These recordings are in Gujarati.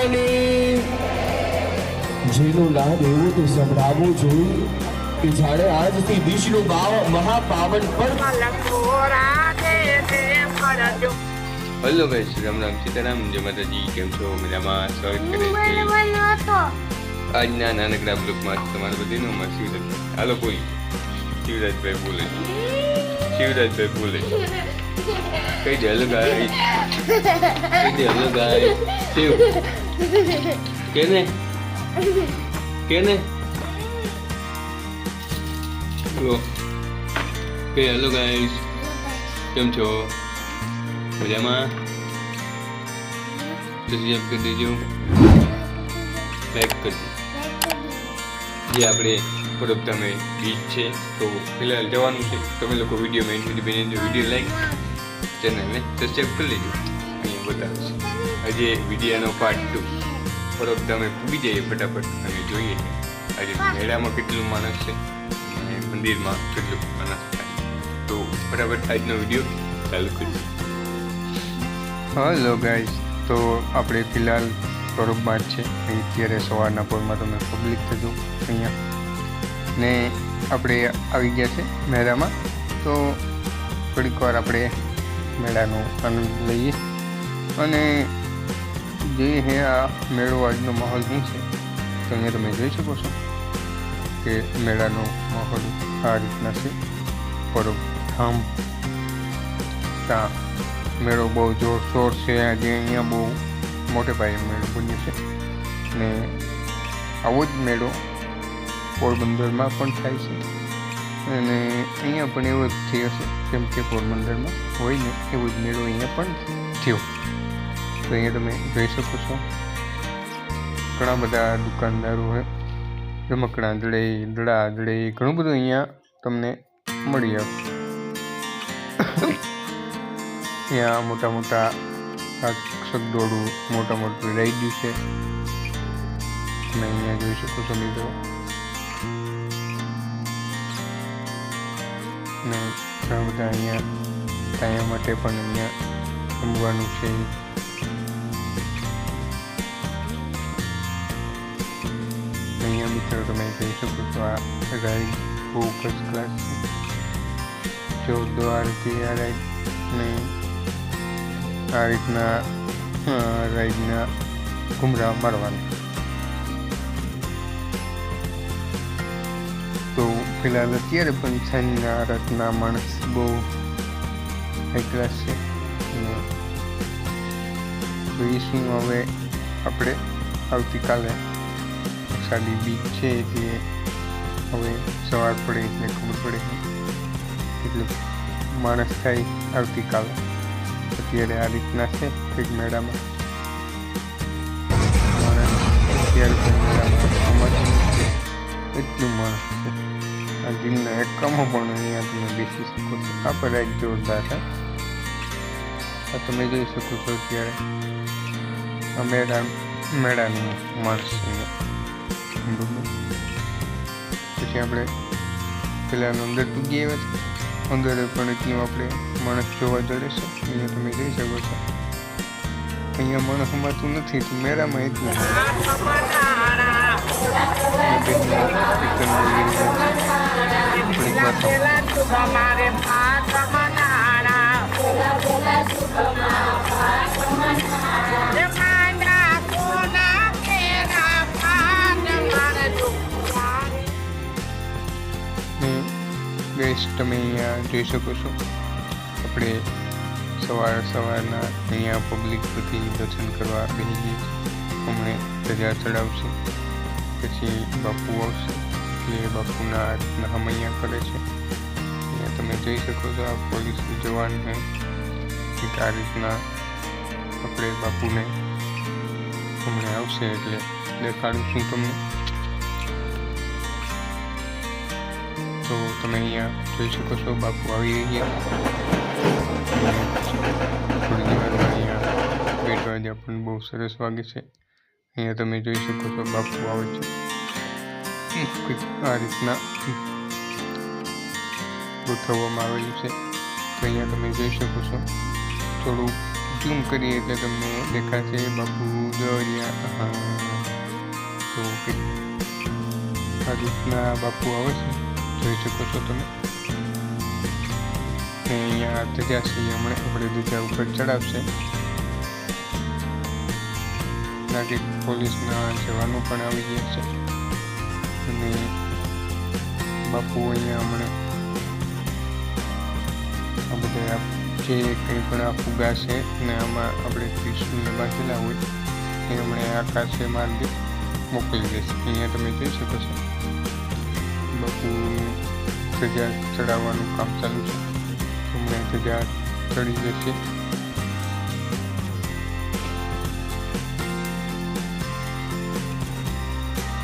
માની જેનું લાભ એવું તો સંભળાવવું જોઈએ કે જાણે આજથી વિષ્ણુ મહાપાવન પર્વ હેલો ગાઈસ, રામ રામ સીતારામ, જય માતાજી. કેમ છો? મજામાં? સ્વાગત કરે છે આજના નાનકડા બ્લોગમાં તમારું બધીનું શિવરાજ. હાલો બોલી, શિવરાજભાઈ બોલે, શિવરાજભાઈ બોલે. કઈ દે હેલો ગાઈસ, કઈ દે હેલો ગાઈસ. શિવ કેને કેને હેલો કે હેલો ગાઈસ, કેમ છો? મજામાં? સબસ્ક્રાઇબ કરી દેજો, લાઈક કરજો. જે આપણે પરબધામે બીચ છે તો ફિલહાલ જવાનું છે. તમે લોકો વિડીયોમાં એન્ડ સુધી બની વિડીયો લાઈક, ચેનલને સબસ્ક્રાઇબ કરી લેજો. અહીંયા બતાવે છે આજે વિડીયોનો પાર્ટ 2. પરબધામે પૂગી જઈએ ફટાફટ અને જોઈએ આજે મેળામાં કેટલું માણસ છે અને મંદિરમાં કેટલું માણસ થાય. તો ફટાફટ આજનો વિડીયો ચાલુ કરીએ. હેલો ગાઈસ, તો આપણે ફિલહાલ પરબમાં જ છે. અહીં અત્યારે સવારના પોરમાં તમે પબ્લિક થતું અહીંયા ને આપણે આવી ગયા છે મેળામાં. તો થોડીક વાર આપણે મેળાનો આનંદ લઈએ અને જોઈએ હે આ મેળો આજનો માહોલ શું છે. તો અહીંયા તમે જોઈ શકો છો કે મેળાનો માહોલ આ રીતના છે. પરબ ધામ ત્યાં મેળો બહુ જોરશોર છે. આજે અહીંયા બહુ મોટે પાયે મેળો બન્યો છે ને આવો જ મેળો પોરબંદરમાં પણ થાય છે અને અહીંયા પણ એવો જ થયો છે કેમ કે પોરબંદરમાં હોય ને એવો જ મેળો અહીંયા પણ થયો. તો અહીંયા તમે જોઈ શકો છો ઘણા બધા દુકાનદારો હોય, રમકડા દળે, દડા દળે, ઘણું બધું અહીંયા તમને મળી આવશે. અહીંયા મોટા મોટા સગદોડું, મોટા મોટું રાઈડ્યું છે તમે અહીંયા જોઈ શકો છો મિત્રો. ને ઘણા બધા અહીંયા ટાયા માટે પણ અહીંયા રમવાનું છે. અહીંયા મિત્રો તમે જોઈ શકો છો આ રાઈડ બહુ ફર્સ્ટ ક્લાસ છે. 14 આરતી આ રાઈડ ને આ રીતના રાઈડના ઘૂમરા મારવાના. તો ફિલહાલ અત્યારે પણ સાંજના રાતના માણસ બહુ હાઈ ક્લાસ છે. જોઈશું હવે આપણે આવતીકાલે સાડી બીચ છે એટલે હવે સવાર પડે એટલે ખબર પડે કેટલું માણસ થાય આવતીકાલે. અત્યારે આ રીતના છે કંઈક મેળામાં માણસ. અત્યારે પણ મેળામાં એટલું માણસ છે. આ જીમના એકામાં પણ અહીંયા તમે બેસી શકો છો. આ પર એક જોરદાર છે. આ તમે જોઈ શકો છો અત્યારે આ મેળાનું માણસ અહીંયા. પછી આપણે પેલા અંદર પૂગી આવ્યા છે. અંદર પણ એટલું આપણે માણસ જોવા જડે છે. અહીંયા તમે જોઈ શકો છો અહીંયા માણસ સમાતું નથી તો મેળામાં એટલું ગેસ તમે અહીંયા જોઈ શકો છો. આપણે સવારના અહીંયા પબ્લિક બધી દર્શન કરવા બેસી ગઈ. હમણાં ધજા ચડાવશે, પછી બાપુ આવશે એટલે બાપુના રીતના હમૈયા કરે છે. અહીંયા તમે જોઈ શકો છો આ પોલીસ જવાન છે કે આ રીતના આપણે બાપુને હમણાં આવશે એટલે દેખાડું છું તમને. તો તમે અહીંયા જોઈ શકો છો બાપુ આવી ગયા. થોડી વારમાં અહીંયા 2 વાગ્યા પણ બહુ સરસ વાગે છે. અહીંયા તમે જોઈ શકો છો બાપુ આવે છે. આ રીતના ગોઠવવામાં આવેલું છે. તો અહીંયા તમે જોઈ શકો છો થોડું ઝૂમ કરીએ એટલે તમને દેખાશે બાપુ જો અહીંયા. તો આ રીતના બાપુ આવે છે, જોઈ શકો છો તમે. ને અહીંયા ધજા છે, હમણાં આપણે ધજા ઉપર ચડાવશે. નાગરિક પોલીસના જવાનો પણ આવી ગયા છે અને બાપુ અહીંયા હમણાં આ બધા જે કંઈ પણ આ ફુગા છે ને આમાં આપણે ત્રિશુલને બાંધેલા હોય એ હમણાં આકાશે માર્ગે મોકલી દેશે. અહીંયા તમે જોઈ શકો છો બાપુ ધજા ચડાવવાનું કામ ચાલુ છે. હમણાં ધજા ચડી જશે.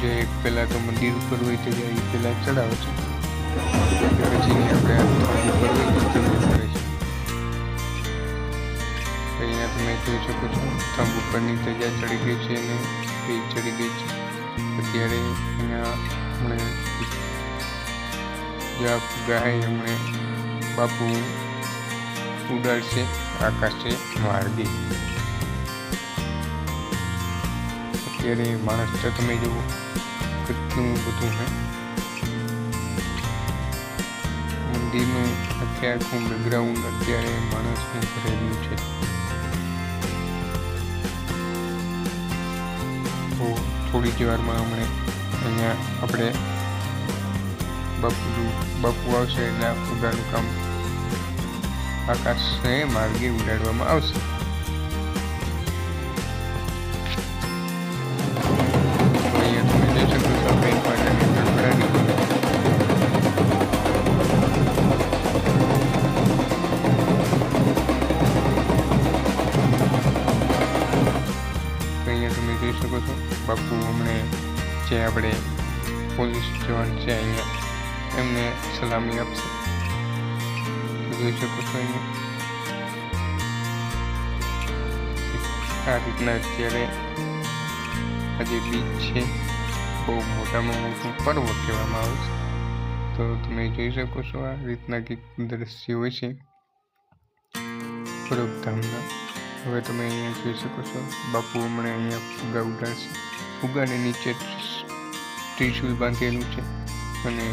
જે એક પહેલાં તો મંદિર ઉપર હોય ધજા એ પહેલાં ચડાવે છે, પછી આપણે ઉપર હોય તો ચડવું પડે છે. અહીંયા તમે જોઈ શકો છો થંભ ઉપરની ધજા ચડી ગઈ છે અને એ ચડી ગઈ છે. અત્યારે અહીંયા હમણાં જ્યાં ગાય હમણાં બાપુ ઉડાડશે આકાશે માર્ગે. અત્યારે માણસ તો તમે જુઓ કેટલું બધું હે. મંદિરનું આખું બેકગ્રાઉન્ડ અત્યારે માણસનું ભરેલું છે. તો થોડી જ વારમાં હમણે અહીંયા આપણે બાપુ આવશે એટલે આ ફુગાનું કામ આકાશને માર્ગે ઉડાડવામાં આવશે. બાપુ હમણે જે આપણે પોલીસ જવાન છે અહીંયા એમને સલામી આપશે. જોઈ શકો છો અહીંયા આ રીતના અત્યારે આજે બીચ છે, બહુ મોટામાં મોટું પર્વ કહેવામાં આવે છે. તો તમે જોઈ શકો છો આ રીતના કંઈક દ્રશ્ય હોય છે પરબધામના. હવે તમે અહીંયા જોઈ શકો છો બાપુ હમણાં અહીંયા ફુગા ઉડાડશે. ફુગાને નીચે ત્રિશુલ બાંધેલું છે અને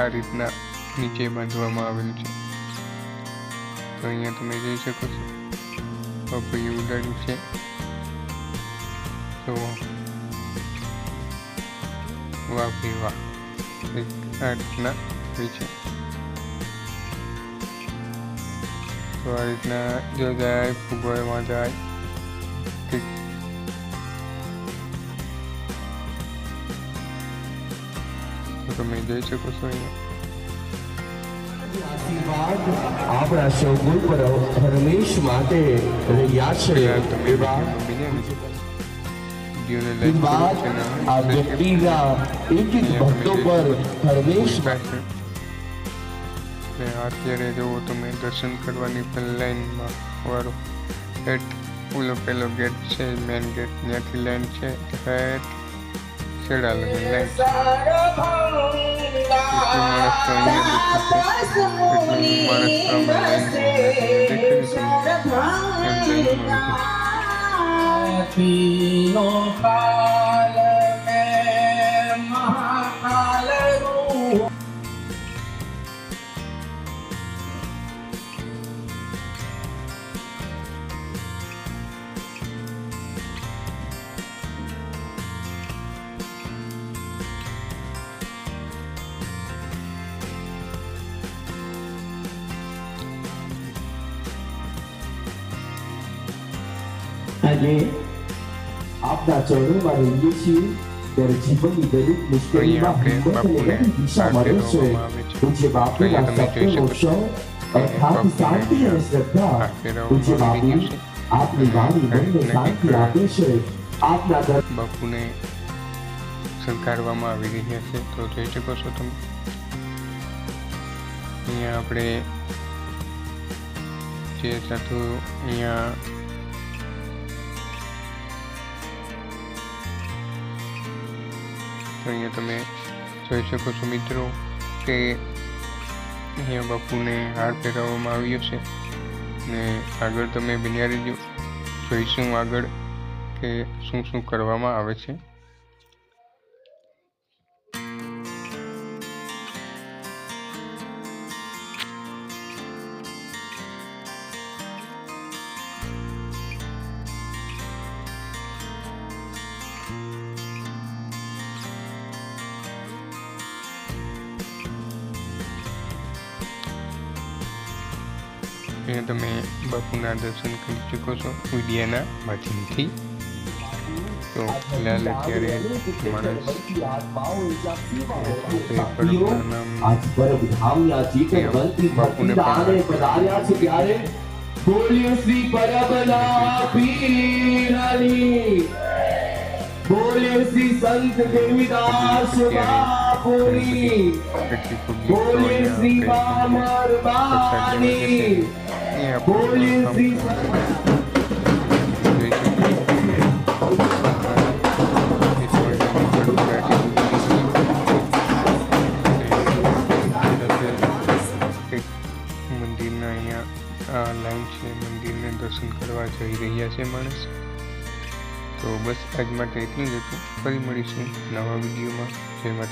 આ રીતના નીચે બાંધવામાં આવેલું છે. તો અહીંયા તમે જોઈ શકો છો બાપુએ ઉડાડ્યું છે. તો વાહ ભાઈ વાહ, આ રીતના હોય છે. તો આ રીતના જો જાય ફુગામાં જાય તો તમે જોઈ શકો છો અહીંયા આશીર્વાદ આપણા સૌ પર હંમેશ માટે રહ્યા છે. આ વ્યક્તિના એક ભક્તો પર હંમેશ અત્યારે જુઓ તમે દર્શન કરવાની પણ લાઈનમાં વાળો હેઠ ઓલો પેલો ગેટ છે, મેન ગેટ, ત્યાંથી લાઈન છે હેઠ છેડા લગી લાઈન. આજે આપના ચરણોમાં રહીએ છીએ ત્યારે જીવનની દરેક મુશ્કેલીમાં હિંમત અને નવી દિશા મળે છે. પૂજ્ય બાપુના સત્યનો ક્ષણ અર્થાત શાંતિ અને શ્રદ્ધા. પૂજ્ય બાપુ આપની વાણી મનને શાંતિ આપે છે. આપના બાપુને શણગારવામાં આવી રહ્યા છે. તો જોઈ શકો છો તમે અહીંયા આપણે જે સાધુ અહીંયા અહીંયા તમે જોઈ શકો છો મિત્રો કે અહીંયા બાપુને હાર પહેરાવવામાં આવ્યો છે ને આગળ તમે બન્યા રહેજો, જોઈશું આગળ કે શું શું કરવામાં આવે છે. અહીંયા તમે બાપુના દર્શન કરી ચૂકો છો વિડિયાના માધ્યમથી. તો ફિલહાલ અત્યારે માણસ आज परमधाम या जीकर बलती બાપુને दाने पधार्या છે ત્યારે બોલ્યો શ્રી પરમના પીરની, બોલ્યો શ્રી સંત દેવીદાસ બાપુની, બોલ્યો શ્રી મામરબાની, બોલ્યો શ્રી મંદિરના અહીંયા લાઈન છે, મંદિરને દર્શન કરવા જઈ રહ્યા છે માણસ. તો બસ આજ માટે એટલું જ હતું. ફરી મળીશું નવા વિડીયોમાં. જય માતા.